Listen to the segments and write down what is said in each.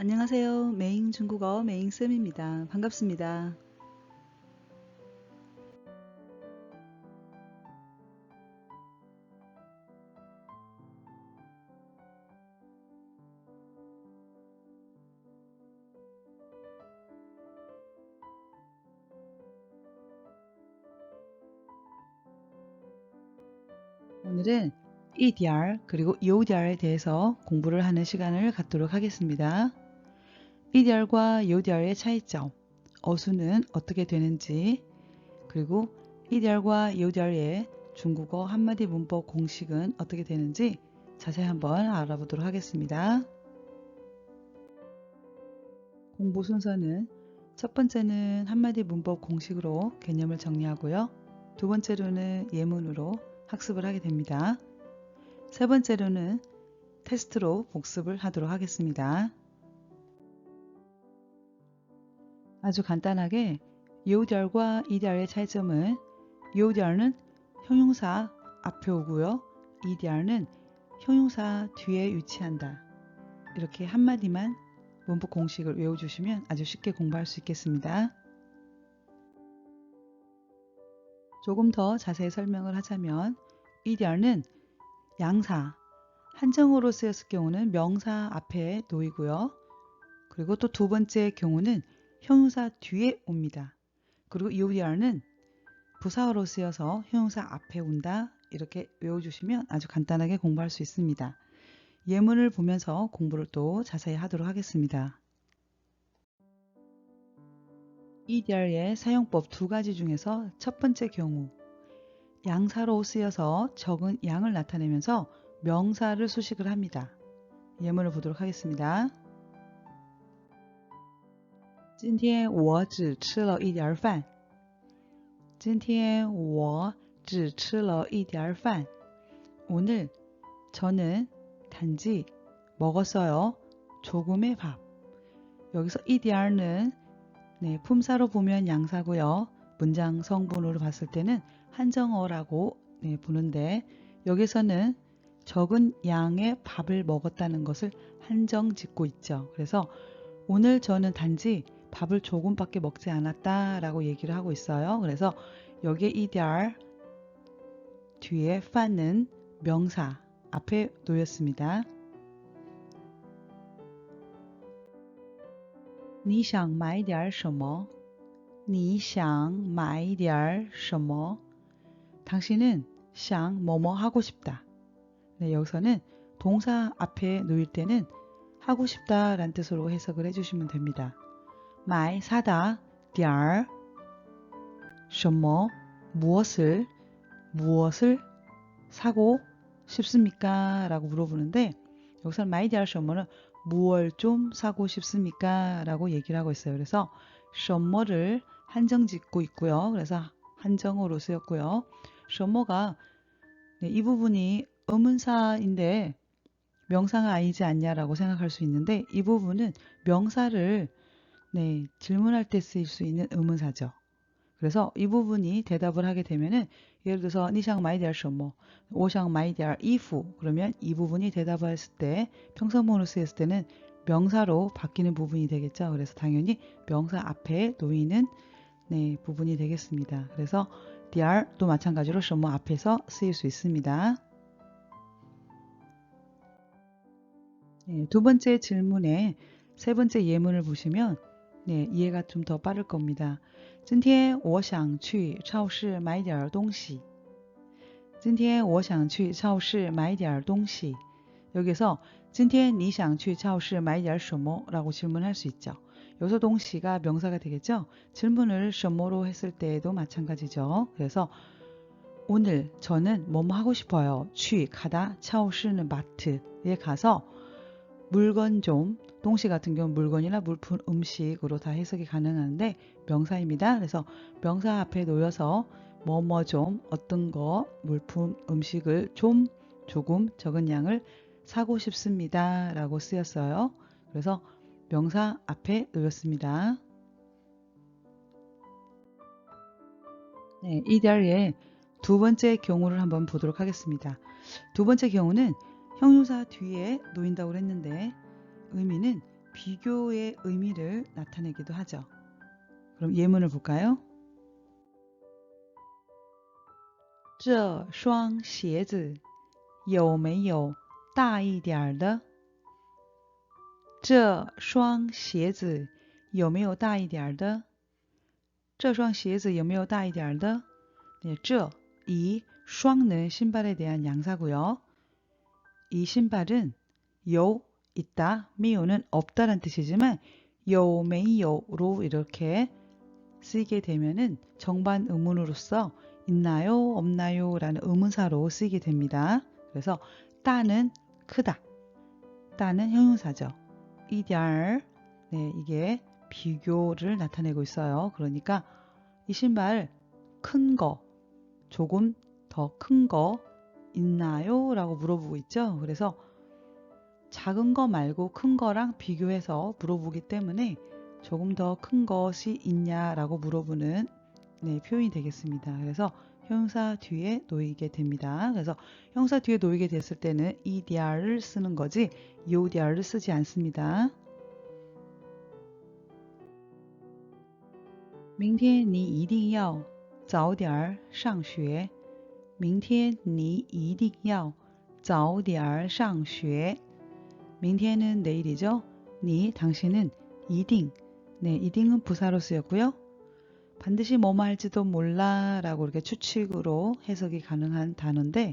안녕하세요. 메잉 중국어 메잉쌤입니다. 반갑습니다. 오늘은 이디알 그리고 요디알에 대해서 공부를 하는 시간을 갖도록 하겠습니다. 이디알과 요디알의 차이점, 어수는 어떻게 되는지, 그리고 이디알과 요디알의 중국어 한마디 문법 공식은 어떻게 되는지 자세히 한번 알아보도록 하겠습니다. 공부 순서는 첫 번째는 한마디 문법 공식으로 개념을 정리하고요. 두 번째로는 예문으로 학습을 하게 됩니다. 세 번째로는 테스트로 복습을 하도록 하겠습니다. 아주 간단하게 요디얼과 이디얼의 차이점은 요디얼은 형용사 앞에 오고요. 이디얼은 형용사 뒤에 위치한다. 이렇게 한마디만 문법 공식을 외워주시면 아주 쉽게 공부할 수 있겠습니다. 조금 더 자세히 설명을 하자면 이디얼은 양사, 한정어로 쓰였을 경우는 명사 앞에 놓이고요. 그리고 또 두 번째 경우는 형용사 뒤에 옵니다. 그리고 이디얼은 부사어로 쓰여서 형용사 앞에 온다. 이렇게 외워주시면 아주 간단하게 공부할 수 있습니다. 예문을 보면서 공부를 또 자세히 하도록 하겠습니다. 이디얼의 사용법 두 가지 중에서 첫 번째 경우 양사로 쓰여서 적은 양을 나타내면서 명사를 수식을 합니다. 예문을 보도록 하겠습니다. 今天我只吃了一点饭。今天我只吃了一点饭。 오늘 저는 단지 먹었어요. 조금의 밥. 여기서 이디알은 품사로 보면 양사고요. 문장 성분으로 봤을 때는 한정어라고 보는데 여기서는 적은 양의 밥을 먹었다는 것을 한정 짓고 있죠. 그래서 오늘 저는 단지 밥을 조금밖에 먹지 않았다 라고 얘기를 하고 있어요. 그래서 여기에 이디알 뒤에 판은 명사 앞에 놓였습니다. 你想买点什么?你想买点什么? 당신은 想 뭐뭐 하고 싶다. 여기서는 동사 앞에 놓일 때는 하고 싶다 라는 뜻으로 해석을 해주시면 됩니다. 买 사다, 点儿 什么 무엇을 사고 싶습니까? 라고 물어보는데 여기서는 买点什么는 무엇 좀 사고 싶습니까? 라고 얘기를 하고 있어요. 그래서 什么를 한정 짓고 있고요. 그래서 한정어로 쓰였고요. 什么가 이 부분이 의문사인데 명사가 아니지 않냐라고 생각할 수 있는데 이 부분은 명사를 질문할 때 쓰일 수 있는 의문사죠. 그래서 이 부분이 대답을 하게 되면은 예를 들어서 你想买点什么?我想买点衣服 그러면 이 부분이 대답을 했을 때 평서문으로 쓰였을 때는 명사로 바뀌는 부분이 되겠죠. 그래서 당연히 명사 앞에 놓이는 부분이 되겠습니다. 그래서 디알도 마찬가지로 什么 앞에서 쓰일 수 있습니다. 두 번째 질문에 세 번째 예문을 보시면 이해가 좀 더 빠를 겁니다. 今天我想去超市买点东西. 今天我想去超市买点东西. 여기서 今天你想去超市买点什么? 라고 질문할 수 있죠. 여기서 동시가 명사가 되겠죠. 질문을 什么로 했을 때에도 마찬가지죠. 그래서 오늘 저는 뭐뭐 하고 싶어요. 去 가다, 超市는 마트에 가서 물건 좀, 동시 같은 경우는 물건이나 물품, 음식으로 다 해석이 가능한데 명사입니다. 그래서 명사 앞에 놓여서 뭐뭐 좀, 어떤 거, 물품, 음식을 좀, 조금, 적은 양을 사고 싶습니다. 라고 쓰였어요. 그래서 명사 앞에 놓였습니다. 이달의 두 번째 경우를 한번 보도록 하겠습니다. 두 번째 경우는 형용사 뒤에 놓인다고 했는데 의미는 비교의 의미를 나타내기도 하죠. 그럼 예문을 볼까요? 这双鞋子有没有大一点的？这双鞋子有没有大一点的？这双鞋子有没有大一点的？ 네, 这이 슈왕는 신발에 대한 양사고요. 이 신발은 요 있다, 미요는 없다란 뜻이지만 요, 메이요로 이렇게 쓰이게 되면은 정반 의문으로서 있나요, 없나요 라는 의문사로 쓰이게 됩니다. 그래서 따는 크다, 따는 형용사죠. 이디알, 네, 이게 비교를 나타내고 있어요. 그러니까 이 신발 큰 거, 조금 더 큰 거 있나요? 라고 물어보고 있죠. 그래서 작은 거 말고 큰 거랑 비교해서 물어보기 때문에 조금 더 큰 것이 있냐라고 물어보는 표현이 되겠습니다. 그래서 형용사 뒤에 놓이게 됩니다. 그래서 형용사 뒤에 놓이게 됐을 때는 이디알을 쓰는 거지 요디알을 쓰지 않습니다. 明天你一定要早点上学明天你一定要早点上学 明天은 내일이죠. 니, 당신은 이딩. 네, 이딩은 부사로 쓰였고요. 반드시 뭐뭐 할지도 몰라 라고 이렇게 추측으로 해석이 가능한 단어인데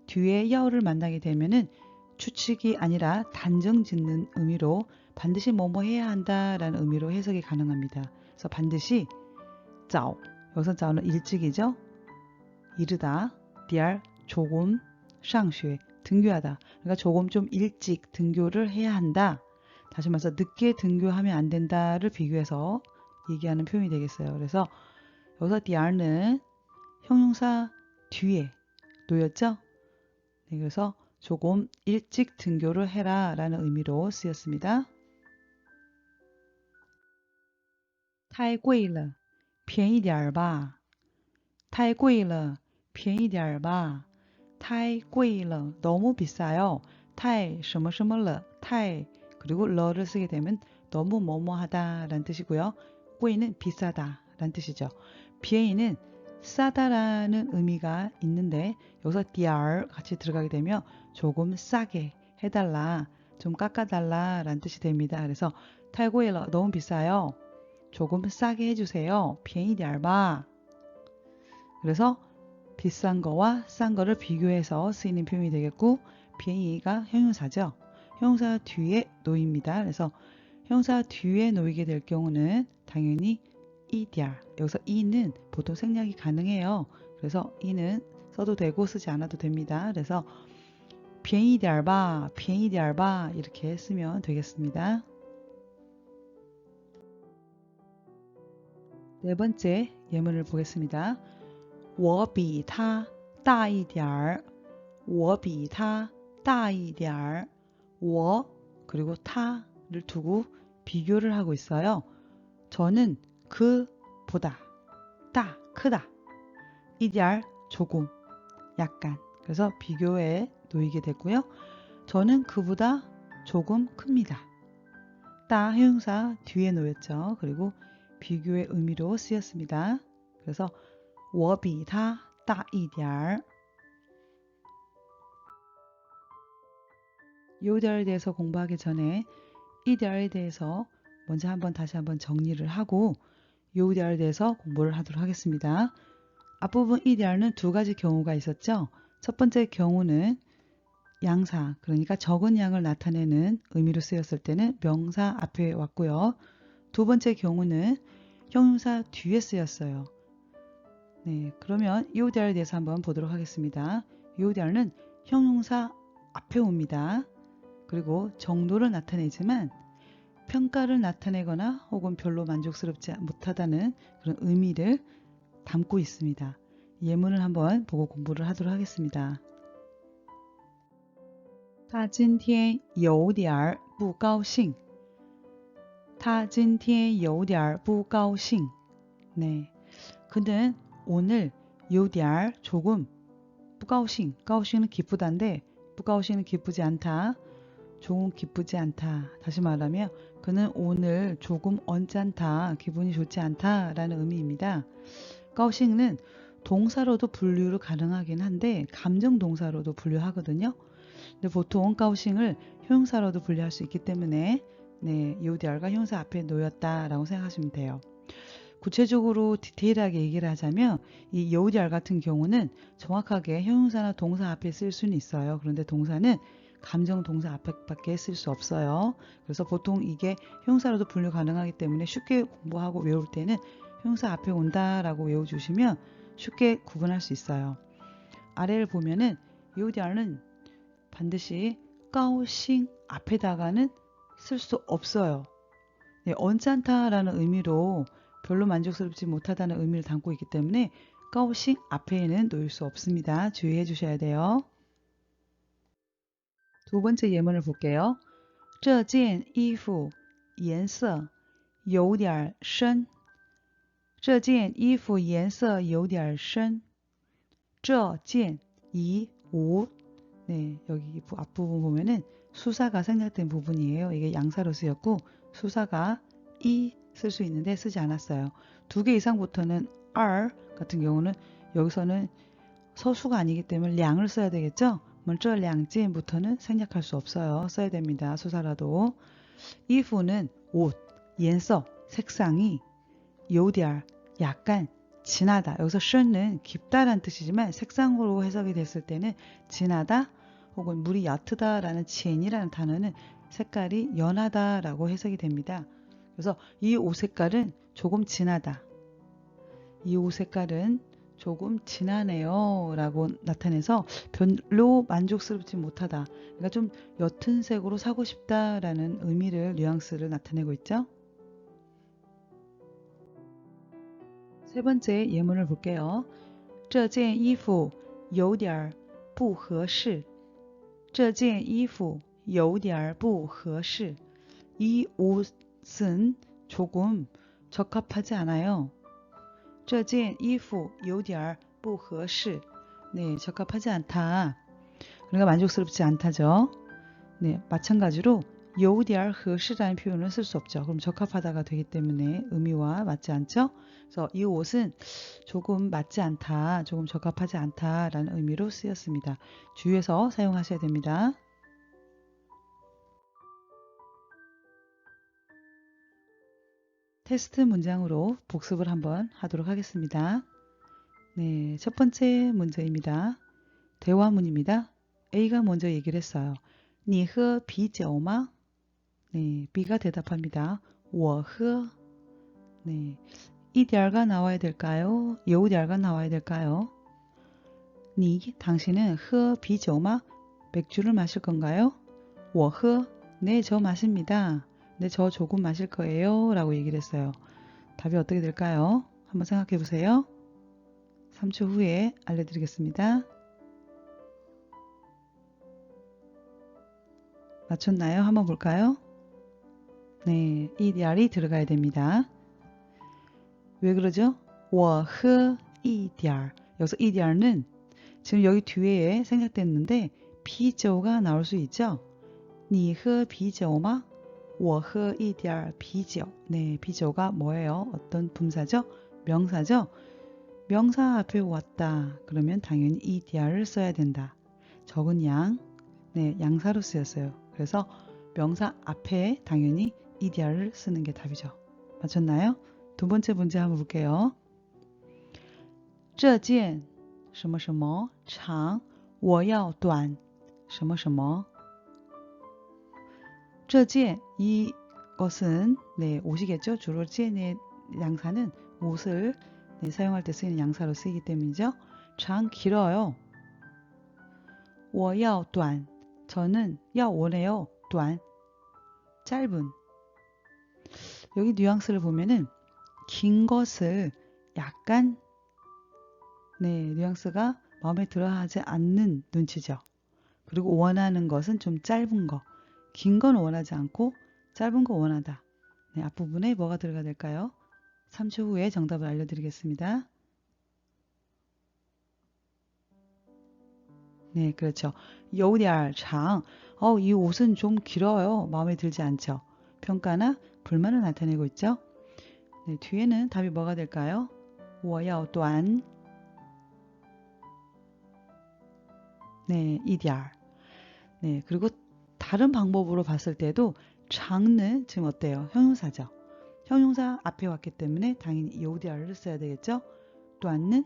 뒤에 여를 만나게 되면은 추측이 아니라 단정 짓는 의미로 반드시 뭐뭐 해야 한다 라는 의미로 해석이 가능합니다. 그래서 반드시 早, 여기서 早는 일찍이죠. 이르다, 디알, 조금, 上学, 등교하다. 그러니까 조금 좀 일찍 등교를 해야 한다. 다시 말해서 늦게 등교하면 안 된다를 비교해서 얘기하는 표현이 되겠어요. 그래서 여기서 디알는 형용사 뒤에 놓였죠. 네, 그래서 조금 일찍 등교를 해라 라는 의미로 쓰였습니다. 太贵了便宜点吧太贵了便宜点吧太贵了너무 비싸요. 太什么什么了 太그리고 러를 쓰게 되면 너무 뭐뭐하다 라는 뜻이고요. 贵는 비싸다 라는 뜻이죠. 비에이는 싸다라는 의미가 있는데 여기서 디알 같이 들어가게 되면 조금 싸게 해달라, 좀 깎아달라 라는 뜻이 됩니다. 그래서 太贵了 너무 비싸요. 조금 싸게 해주세요. 便宜点吧 그래서 비싼 거와 싼 거를 비교해서 쓰이는 표현이 되겠고 비행이가 형용사죠. 형용사 뒤에 놓입니다. 그래서 형용사 뒤에 놓이게 될 경우는 당연히 이디알, 여기서 이는 보통 생략이 가능해요. 그래서 이는 써도 되고 쓰지 않아도 됩니다. 그래서 비행이디알바, 비행이디알바 이렇게 쓰면 되겠습니다. 네 번째 예문을 보겠습니다. 我比他大一点儿我比他大一点儿我그리고 타를 두고 비교를 하고 있어요. 저는 그보다 따 크다 이디알 조금 약간 그래서 비교에 놓이게 됐고요. 저는 그보다 조금 큽니다. 따 형용사 뒤에 놓였죠. 그리고 비교의 의미로 쓰였습니다. 그래서 我比他大一点儿 요디알에 대해서 공부하기 전에 이디알에 대해서 먼저 다시 한번 정리를 하고 요디알에 대해서 공부를 하도록 하겠습니다. 앞부분 이디알은 두 가지 경우가 있었죠. 첫 번째 경우는 양사, 그러니까 적은 양을 나타내는 의미로 쓰였을 때는 명사 앞에 왔고요. 두 번째 경우는 형용사 뒤에 쓰였어요. 네, 그러면 요디알에 대해서 한번 보도록 하겠습니다. 요디알은 형용사 앞에 옵니다. 그리고 정도를 나타내지만 평가를 나타내거나 혹은 별로 만족스럽지 못하다는 그런 의미를 담고 있습니다. 예문을 한번 보고 공부를 하도록 하겠습니다. 他今天有点不高兴他今天有点不高兴 네, 그는 오늘 요디알 조금 不高兴 高兴은 기쁘다인데 不高兴은 기쁘지 않다 조금 기쁘지 않다 다시 말하면 그는 오늘 조금 언짢다, 기분이 좋지 않다 라는 의미입니다. 까오싱은 동사로도 분류를 가능하긴 한데 감정 동사로도 분류하거든요. 근데 보통 까오싱을 형용사로도 분류할 수 있기 때문에 네, 요디알가 형용사 앞에 놓였다 라고 생각하시면 돼요. 구체적으로 디테일하게 얘기를 하자면 이 요디알 같은 경우는 정확하게 형용사나 동사 앞에 쓸 수는 있어요. 그런데 동사는 감정 동사 앞에밖에 쓸 수 없어요. 그래서 보통 이게 형용사로도 분류 가능하기 때문에 쉽게 공부하고 외울 때는 형용사 앞에 온다라고 외워주시면 쉽게 구분할 수 있어요. 아래를 보면은 요디알은 반드시 까오싱 앞에다가는 쓸 수 없어요. 네, 언짢다라는 의미로 별로 만족스럽지 못하다는 의미를 담고 있기 때문에 까오싱 앞에는 놓일 수 없습니다. 주의해 주셔야 돼요. 두 번째 예문을 볼게요. 这件衣服颜色有点深。这件衣服颜色有点深。这件이 옷. 네, 여기 앞부분 보면은 수사가 생략된 부분이에요. 이게 양사로 쓰였고 수사가 이 쓸 수 있는데 쓰지 않았어요. 두 개 이상부터는 R 같은 경우는 여기서는 서수가 아니기 때문에 량을 써야 되겠죠. 먼저 량지부터는 생략할 수 없어요. 써야 됩니다. 수사라도. 이후는 옷,颜色, 색상이 요디알, 약간 진하다. 여기서 션은 깊다라는 뜻이지만 색상으로 해석이 됐을 때는 진하다 혹은 물이 얕다라는 지엔이라는 단어는 색깔이 연하다라고 해석이 됩니다. 그래서 이 옷 색깔은 조금 진하다. 이 옷 색깔은 조금 진하네요 라고 나타내서 별로 만족스럽지 못하다. 그러니까 좀 옅은 색으로 사고 싶다라는 의미를 뉘앙스를 나타내고 있죠. 세 번째 예문을 볼게요. 这件衣服有点不合适。这件衣服有点不合适。이 옷은 조금 적합하지 않아요. 这件衣服有点不合适. 네, 적합하지 않다. 그러니까 만족스럽지 않다죠. 네, 마찬가지로 有点合适라는 표현을 쓸 수 없죠. 그럼 적합하다가 되기 때문에 의미와 맞지 않죠. 그래서 이 옷은 조금 맞지 않다, 조금 적합하지 않다라는 의미로 쓰였습니다. 주의해서 사용하셔야 됩니다. 테스트 문장으로 복습을 한번 하도록 하겠습니다. 네, 첫 번째 문제입니다. 대화문입니다. A가 먼저 얘기를 했어요. 你喝啤酒吗? 네, B가 대답합니다. 我喝. 네, 이디알가 나와야 될까요? 여우디알가 나와야 될까요? 니, 당신은 喝啤酒吗? 맥주를 마실 건가요? 我喝. 네, 저 마십니다. 네, 저 조금 마실 거예요. 라고 얘기를 했어요. 답이 어떻게 될까요? 한번 생각해 보세요. 3초 후에 알려드리겠습니다. 맞췄나요? 한번 볼까요? 네, 이디알이 들어가야 됩니다. 왜 그러죠? 我喝一点儿. 여기서 이디알은 지금 여기 뒤에 생략됐는데啤酒가 나올 수 있죠? 你喝啤酒吗? 我喝一点儿啤酒. 네,啤酒가 뭐예요? 어떤 분사죠? 명사죠? 명사 앞에 왔다. 그러면 당연히 이디알을 써야 된다. 적은 양, 네, 양사로 쓰였어요. 그래서 명사 앞에 당연히 이디알을 쓰는 게 답이죠. 맞췄나요? 두 번째 문제 한번 볼게요. 这件什么什么长我要短什么什么这件이것은 네, 옷이겠죠. 주로 젠의 양사는 옷을 네, 사용할 때 쓰이는 양사로 쓰이기 때문이죠. 장 길어요. 我要短 저는 야 원해요. 短 짧은. 여기 뉘앙스를 보면은 긴 것을 약간 네, 뉘앙스가 마음에 들어하지 않는 눈치죠. 그리고 원하는 것은 좀 짧은 거. 긴 건 원하지 않고 짧은 거 원하다. 네, 앞부분에 뭐가 들어가야 될까요? 3초 후에 정답을 알려드리겠습니다. 네, 그렇죠. 有点长. 이 옷은 좀 길어요. 마음에 들지 않죠. 평가나 불만을 나타내고 있죠. 네, 뒤에는 답이 뭐가 될까요? 我要短 네, 一点儿 네, 그리고 다른 방법으로 봤을 때도 장는 지금 어때요? 형용사죠. 형용사 앞에 왔기 때문에 당연히 요디알을 써야 되겠죠. 또한는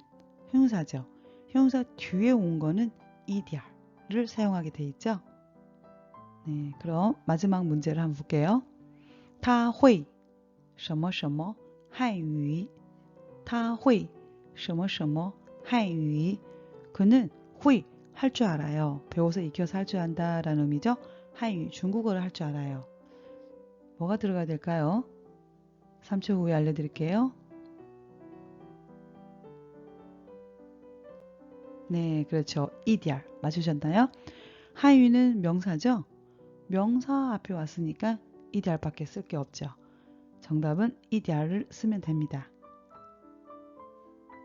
형용사죠. 형용사 뒤에 온 거는 이디알을 사용하게 돼 있죠. 네, 그럼 마지막 문제를 한번 볼게요. 他会什么什么汉语他会什么什么汉语 그는 会 할 줄 알아요. 배워서 익혀서 할 줄 안다 라는 의미죠. 한유, 중국어를 할 줄 알아요. 뭐가 들어가야 될까요? 3초 후에 알려드릴게요. 네, 그렇죠. 이디알 맞추셨나요? 한유는 명사죠. 명사 앞에 왔으니까 이디알밖에 쓸 게 없죠. 정답은 이디알을 쓰면 됩니다.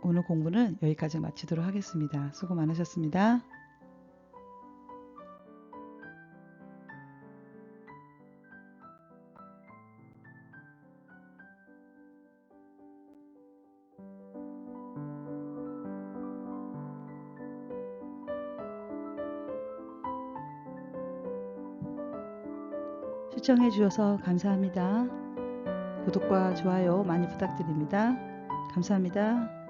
오늘 공부는 여기까지 마치도록 하겠습니다. 수고 많으셨습니다. 시청해 주셔서 감사합니다. 구독과 좋아요 많이 부탁드립니다. 감사합니다.